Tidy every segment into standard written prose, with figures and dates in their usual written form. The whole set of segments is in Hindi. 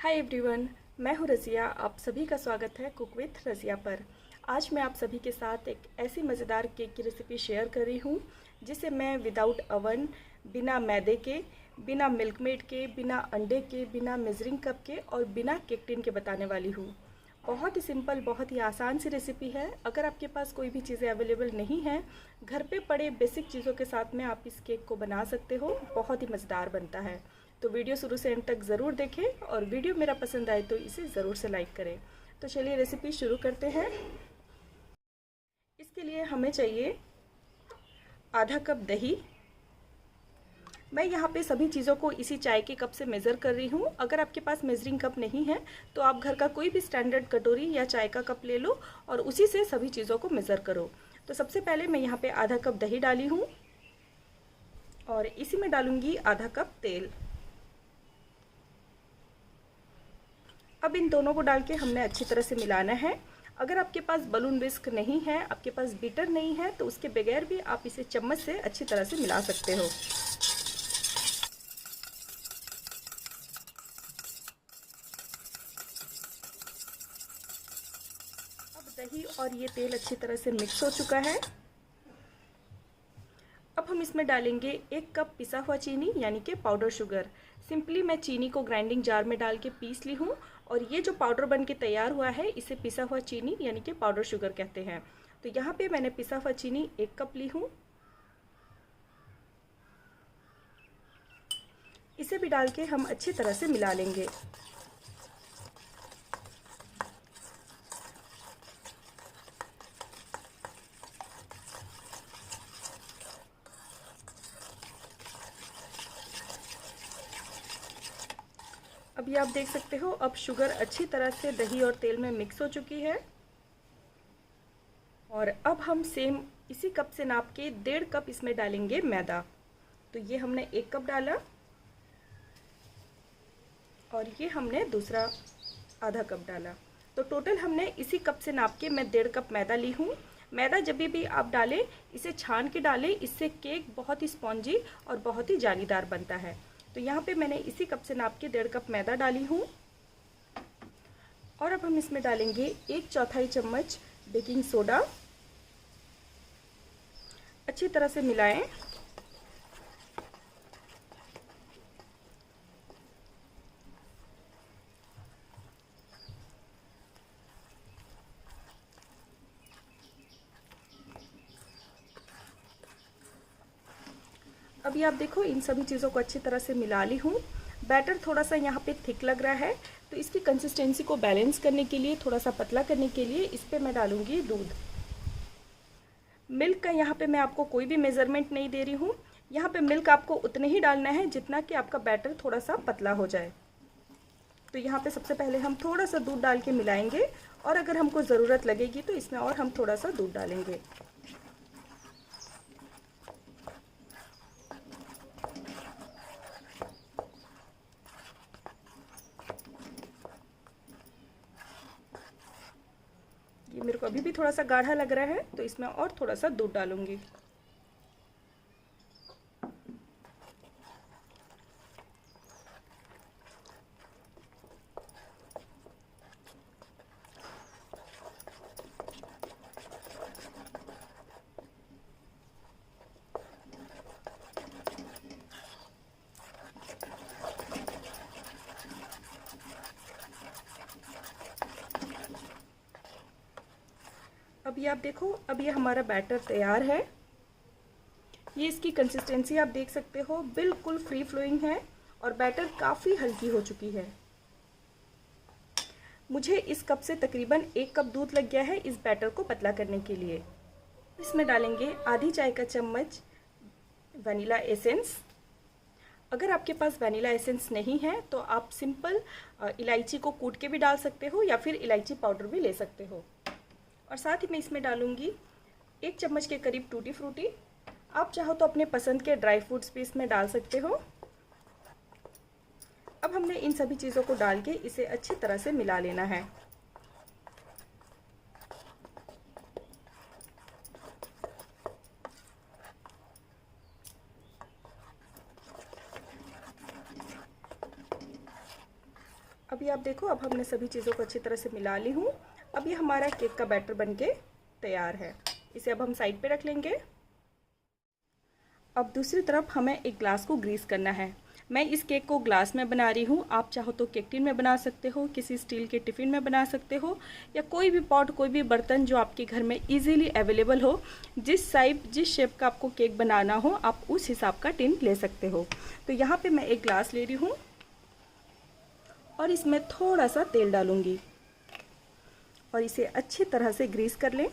हाय एवरीवन, मैं हूँ रज़िया। आप सभी का स्वागत है कुक विथ रज़िया पर। आज मैं आप सभी के साथ एक ऐसी मज़ेदार केक की रेसिपी शेयर कर रही हूँ जिसे मैं विदाउट अवन, बिना मैदे के, बिना मिल्क मेड के, बिना अंडे के, बिना मेजरिंग कप के और बिना केक टिन के बताने वाली हूँ। बहुत ही सिंपल, बहुत ही आसान सी रेसिपी है। अगर आपके पास कोई भी चीज़ें अवेलेबल नहीं हैं, घर पे पड़े बेसिक चीज़ों के साथ में आप इस केक को बना सकते हो। बहुत ही मज़ेदार बनता है। तो वीडियो शुरू से एंड तक ज़रूर देखें और वीडियो मेरा पसंद आए तो इसे ज़रूर से लाइक करें। तो चलिए रेसिपी शुरू करते हैं। इसके लिए हमें चाहिए आधा कप दही। मैं यहाँ पे सभी चीज़ों को इसी चाय के कप से मेज़र कर रही हूँ। अगर आपके पास मेजरिंग कप नहीं है तो आप घर का कोई भी स्टैंडर्ड कटोरी या चाय का कप ले लो और उसी से सभी चीज़ों को मेज़र करो। तो सबसे पहले मैं यहाँ पे आधा कप दही डाली हूँ और इसी में डालूँगी आधा कप तेल। अब इन दोनों को डाल के हमने अच्छी तरह से मिलाना है। अगर आपके पास बलून विस्क नहीं है, आपके पास बीटर नहीं है, तो उसके बगैर भी आप इसे चम्मच से अच्छी तरह से मिला सकते हो। अब दही और ये तेल अच्छी तरह से मिक्स हो चुका है। अब हम इसमें डालेंगे 1 कप पिसा हुआ चीनी यानी कि पाउडर शुगर। सिंपली मैं चीनी को ग्राइंडिंग जार में डाल के पीस ली हूँ और ये जो पाउडर बन के तैयार हुआ है इसे पिसा हुआ चीनी यानी कि पाउडर शुगर कहते हैं। तो यहाँ पे मैंने पिसा हुआ चीनी 1 कप ली हूँ। इसे भी डाल के हम अच्छी तरह से मिला लेंगे। अब ये आप देख सकते हो, अब शुगर अच्छी तरह से दही और तेल में मिक्स हो चुकी है। और अब हम सेम इसी कप से नाप के 1.5 कप इसमें डालेंगे मैदा। तो ये हमने 1 कप डाला और ये हमने दूसरा आधा कप डाला। तो टोटल हमने इसी कप से नाप के मैं 1.5 कप मैदा ली हूँ। मैदा जब भी आप डालें इसे छान के डालें, इससे केक बहुत ही स्पॉन्जी और बहुत ही जालीदार बनता है। तो यहाँ पे मैंने इसी कप से नाप के 1.5 कप मैदा डाली हूँ। और अब हम इसमें डालेंगे 1/4 चम्मच बेकिंग सोडा। अच्छी तरह से मिलाएं। अभी आप देखो, इन सभी चीज़ों को अच्छी तरह से मिला ली हूँ। बैटर थोड़ा सा यहाँ पे थिक लग रहा है, तो इसकी कंसिस्टेंसी को बैलेंस करने के लिए, थोड़ा सा पतला करने के लिए इस पर मैं डालूँगी दूध। मिल्क का यहाँ पे मैं आपको कोई भी मेज़रमेंट नहीं दे रही हूँ। यहाँ पे मिल्क आपको उतने ही डालना है जितना कि आपका बैटर थोड़ा सा पतला हो जाए। तो यहाँ पे सबसे पहले हम थोड़ा सा दूध डाल के मिलाएंगे और अगर हमको ज़रूरत लगेगी तो इसमें और हम थोड़ा सा दूध डालेंगे। ये मेरे को अभी भी थोड़ा सा गाढ़ा लग रहा है, तो इसमें और थोड़ा सा दूध डालूंगी। अब ये आप देखो, अब ये हमारा बैटर तैयार है। ये इसकी कंसिस्टेंसी आप देख सकते हो, बिल्कुल फ्री फ्लोइंग है और बैटर काफ़ी हल्की हो चुकी है। मुझे इस कप से तकरीबन 1 कप दूध लग गया है इस बैटर को पतला करने के लिए। इसमें डालेंगे आधी चाय का चम्मच वनीला एसेंस। अगर आपके पास वनीला एसेंस नहीं है तो आप सिंपल इलायची को कूट के भी डाल सकते हो या फिर इलायची पाउडर भी ले सकते हो। और साथ ही मैं इसमें डालूंगी 1 चम्मच के करीब टूटी फ्रूटी। आप चाहो तो अपने पसंद के ड्राई फ्रूट्स भी इसमें डाल सकते हो। अब हमने इन सभी चीज़ों को डाल के इसे अच्छी तरह से मिला लेना है। अब अभी आप देखो, अब हमने सभी चीज़ों को अच्छी तरह से मिला ली हूँ। अब ये हमारा केक का बैटर बनके तैयार है। इसे अब हम साइड पे रख लेंगे। अब दूसरी तरफ हमें एक ग्लास को ग्रीस करना है। मैं इस केक को ग्लास में बना रही हूँ। आप चाहो तो केक टिन में बना सकते हो, किसी स्टील के टिफ़िन में बना सकते हो, या कोई भी पॉट, कोई भी बर्तन जो आपके घर में इजीली अवेलेबल हो। जिस शेप का आपको केक बनाना हो, आप उस हिसाब का टिन ले सकते हो। तो यहाँ पे मैं एक ग्लास ले रही हूँ और इसमें थोड़ा सा तेल डालूँगी और इसे अच्छी तरह से ग्रीस कर लें।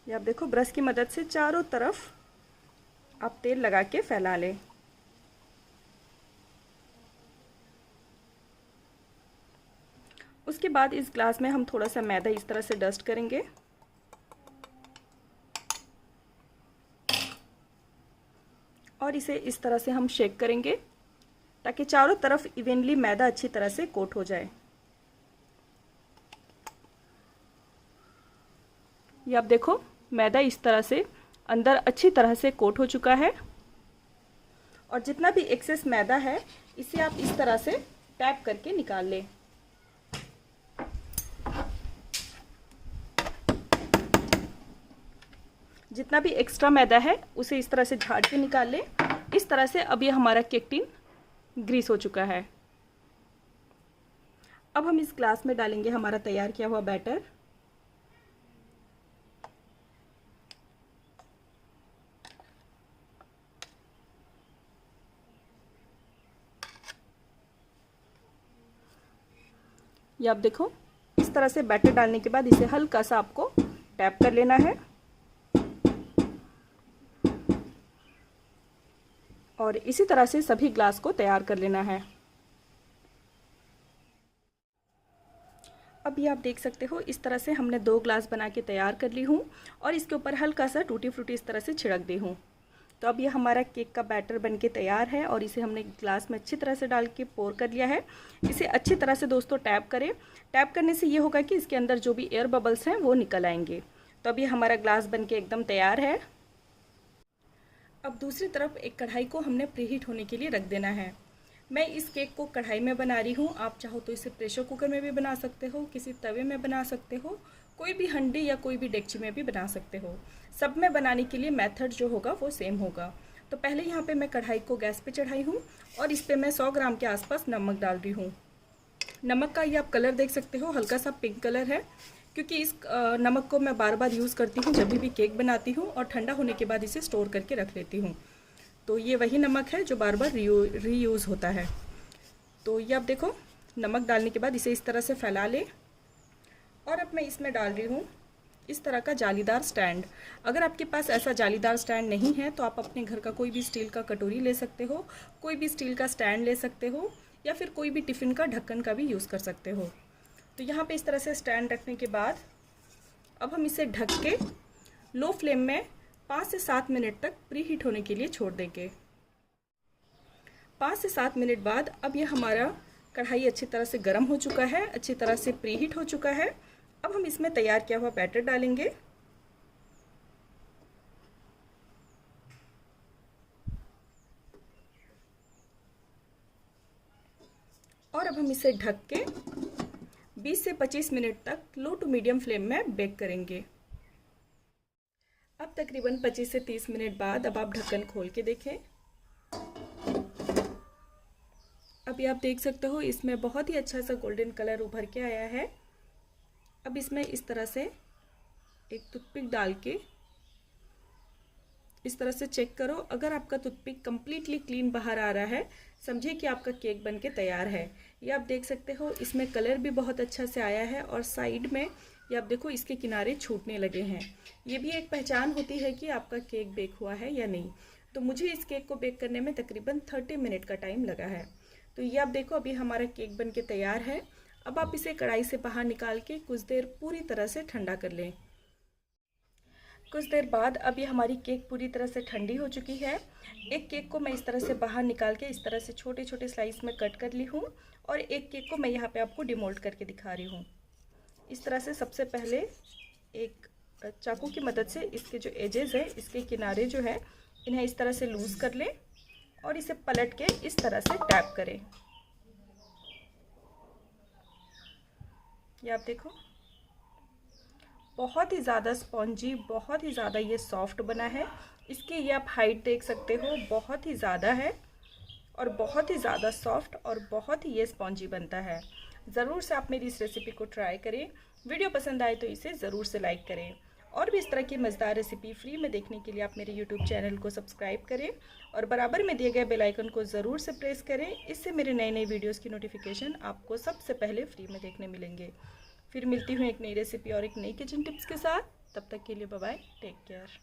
ये आप देखो, ब्रश की मदद से चारों तरफ आप तेल लगा के फैला लें। उसके बाद इस ग्लास में हम थोड़ा सा मैदा इस तरह से डस्ट करेंगे और इसे इस तरह से हम शेक करेंगे ताकि चारों तरफ इवनली मैदा अच्छी तरह से कोट हो जाए। ये आप देखो, मैदा इस तरह से अंदर अच्छी तरह से कोट हो चुका है और जितना भी एक्सेस मैदा है इसे आप इस तरह से टैप करके निकाल लें। जितना भी एक्स्ट्रा मैदा है उसे इस तरह से झाड़ के निकाल लें। इस तरह से अब ये हमारा केक टिन ग्रीस हो चुका है। अब हम इस ग्लास में डालेंगे हमारा तैयार किया हुआ बैटर। ये आप देखो, इस तरह से बैटर डालने के बाद इसे हल्का सा आपको टैप कर लेना है और इसी तरह से सभी ग्लास को तैयार कर लेना है। अब ये आप देख सकते हो, इस तरह से हमने 2 ग्लास बना के तैयार कर ली हूँ और इसके ऊपर हल्का सा टूटी फ्रूटी इस तरह से छिड़क दी हूँ। तो अब ये हमारा केक का बैटर बनके तैयार है और इसे हमने ग्लास में अच्छी तरह से डाल के पोर कर लिया है। इसे अच्छी तरह से दोस्तों टैप करें। टैप करने से ये होगा कि इसके अंदर जो भी एयर बबल्स हैं वो निकल आएंगे। तो अब ये हमारा ग्लास बनके एकदम तैयार है। अब दूसरी तरफ एक कढ़ाई को हमने प्रीहीट होने के लिए रख देना है। मैं इस केक को कढ़ाई में बना रही हूँ। आप चाहो तो इसे प्रेशर कुकर में भी बना सकते हो, किसी तवे में बना सकते हो, कोई भी हंडी या कोई भी डेगची में भी बना सकते हो। सब में बनाने के लिए मेथड जो होगा वो सेम होगा। तो पहले यहाँ पे मैं कढ़ाई को गैस पे चढ़ाई हूँ और इस पे मैं 100 ग्राम के आसपास नमक डाल रही हूँ। नमक का ये आप कलर देख सकते हो, हल्का सा पिंक कलर है, क्योंकि इस नमक को मैं बार बार यूज़ करती हूँ जब भी केक बनाती हूँ और ठंडा होने के बाद इसे स्टोर करके रख लेती हूँ। तो ये वही नमक है जो बार बार रीयूज़ होता है। तो ये आप देखो, नमक डालने के बाद इसे इस तरह से फैला लें और अब मैं इसमें डाल रही हूँ इस तरह का जालीदार स्टैंड। अगर आपके पास ऐसा जालीदार स्टैंड नहीं है तो आप अपने घर का कोई भी स्टील का कटोरी ले सकते हो, कोई भी स्टील का स्टैंड ले सकते हो, या फिर कोई भी टिफ़िन का ढक्कन का भी यूज़ कर सकते हो। तो यहाँ पे इस तरह से स्टैंड रखने के बाद अब हम इसे ढक के लो फ्लेम में 5 से 7 मिनट तक प्री हीट होने के लिए छोड़ देंगे। 5 से 7 मिनट बाद अब ये हमारा कढ़ाई अच्छी तरह से गर्म हो चुका है, अच्छी तरह से प्री हीट हो चुका है। अब हम इसमें तैयार किया हुआ बैटर डालेंगे और अब हम इसे ढक के 20 से 25 मिनट तक लो टू मीडियम फ्लेम में बेक करेंगे। अब तकरीबन 25 से 30 मिनट बाद अब आप ढक्कन खोल के देखें। अभी आप देख सकते हो इसमें बहुत ही अच्छा सा गोल्डन कलर उभर के आया है। अब इसमें इस तरह से एक टूथपिक डाल के इस तरह से चेक करो। अगर आपका टूथपिक कम्प्लीटली क्लीन बाहर आ रहा है, समझिए कि आपका केक बनके तैयार है। ये आप देख सकते हो इसमें कलर भी बहुत अच्छा से आया है और साइड में ये आप देखो इसके किनारे छूटने लगे हैं। ये भी एक पहचान होती है कि आपका केक बेक हुआ है या नहीं। तो मुझे इस केक को बेक करने में तकरीबन 30 मिनट का टाइम लगा है। तो ये आप देखो अभी हमारा केक बनके तैयार है। अब आप इसे कढ़ाई से बाहर निकाल के कुछ देर पूरी तरह से ठंडा कर लें। कुछ देर बाद अब ये हमारी केक पूरी तरह से ठंडी हो चुकी है। एक केक को मैं इस तरह से बाहर निकाल के इस तरह से छोटे छोटे स्लाइस में कट कर ली हूँ और एक केक को मैं यहाँ पे आपको डिमोल्ड करके दिखा रही हूँ। इस तरह से सबसे पहले एक चाकू की मदद से इसके जो एजेस है, इसके किनारे जो है, इन्हें इस तरह से लूज़ कर लें और इसे पलट के इस तरह से टैप करें। ये आप देखो, बहुत ही ज़्यादा स्पॉन्जी, बहुत ही ज़्यादा ये सॉफ्ट बना है। इसकी ये आप हाइट देख सकते हो, बहुत ही ज़्यादा है और बहुत ही ज़्यादा सॉफ्ट और बहुत ही ये स्पॉन्जी बनता है। ज़रूर से आप मेरी इस रेसिपी को ट्राई करें। वीडियो पसंद आए तो इसे ज़रूर से लाइक करें और भी इस तरह की मज़ेदार रेसिपी फ्री में देखने के लिए आप मेरे यूट्यूब चैनल को सब्सक्राइब करें और बराबर में दिए गए बेल आइकन को ज़रूर से प्रेस करें। इससे मेरे नए नए वीडियोज़ की नोटिफिकेशन आपको सबसे पहले फ्री में देखने मिलेंगे। फिर मिलती हूँ एक नई रेसिपी और एक नई किचन टिप्स के साथ। तब तक के लिए बाय बाय, टेक केयर।